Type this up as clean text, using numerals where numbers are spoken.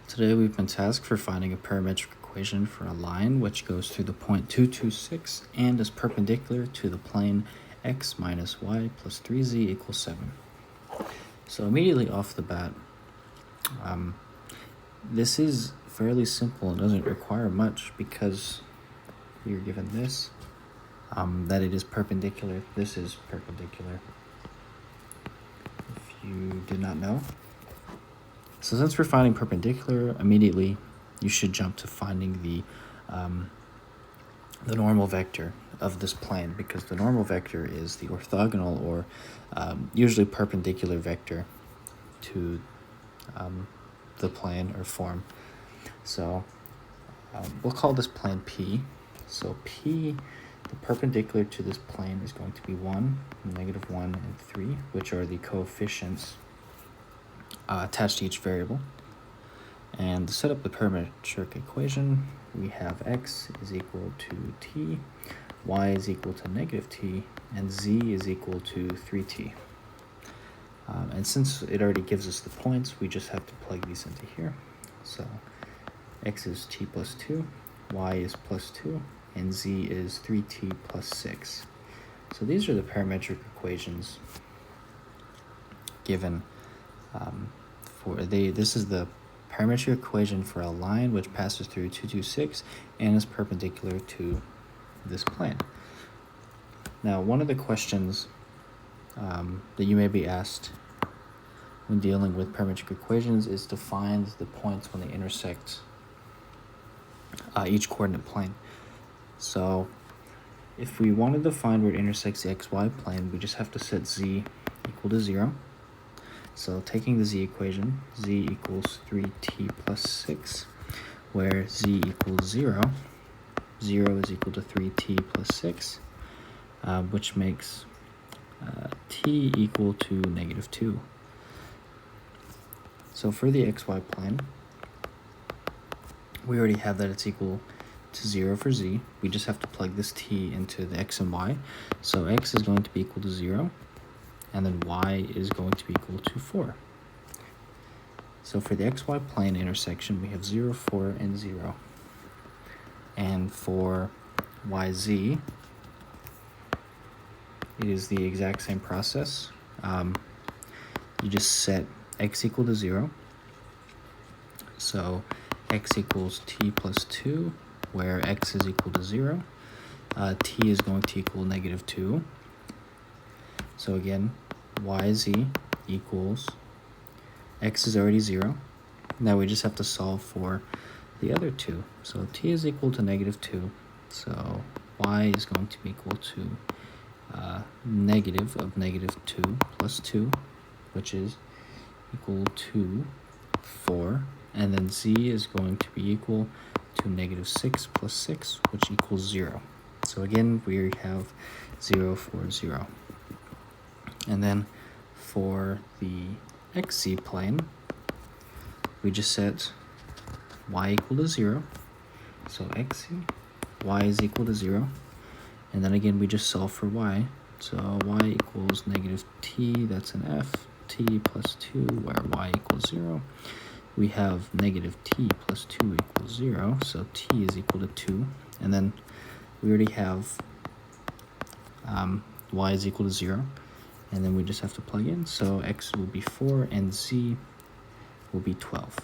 Today we've been tasked for finding a parametric equation for a line which goes through the point 226 and is perpendicular to the plane x minus y plus 3z equals 7. So immediately off the bat, this is fairly simple and doesn't require much because we are given this, that it is perpendicular. This is perpendicular, if you did not know. So since we're finding perpendicular, immediately you should jump to finding the normal vector of this plane, because the normal vector is the orthogonal or usually perpendicular vector to the plane or form. So we'll call this plane P. So P, the perpendicular to this plane, is going to be 1, -1, and 3, which are the coefficients attached to each variable. And to set up the parametric equation, we have x is equal to t, y is equal to -t, and z is equal to 3t. And since it already gives us the points, we just have to plug these into here. So x is t plus 2, y is plus 2, and z is 3t plus 6. So these are the parametric equations given this is the parametric equation for a line which passes through 226 and is perpendicular to this plane. Now, one of the questions that you may be asked when dealing with parametric equations is to find the points when they intersect each coordinate plane. So if we wanted to find where it intersects the xy plane, we just have to set z equal to 0. So taking the z equation, z equals 3t plus 6, where z equals 0, 0 is equal to 3t plus 6, which makes t equal to -2. So for the xy plane, we already have that it's equal to 0 for z. We just have to plug this t into the x and y. So x is going to be equal to 0. And then y is going to be equal to 4. So for the xy plane intersection, we have 0, 4, and 0. And for yz, it is the exact same process. You just set x equal to 0. So x equals t plus 2, where x is equal to 0. T is going to equal -2. So again, yz equals, x is already 0. Now we just have to solve for the other two. So t is equal to -2. So y is going to be equal to negative of -2 plus 2, which is equal to 4. And then z is going to be equal to -6 plus 6, which equals 0. So again, we have 0, 4, 0. And then for the xz plane, we just set y equal to 0. So xz, y is equal to 0. And then again, we just solve for y. So y equals -t, that's an f, t plus 2, where y equals 0. We have -t plus 2 equals 0, so t is equal to 2. And then we already have y is equal to 0. And then we just have to plug in. So x will be 4 and z will be 12.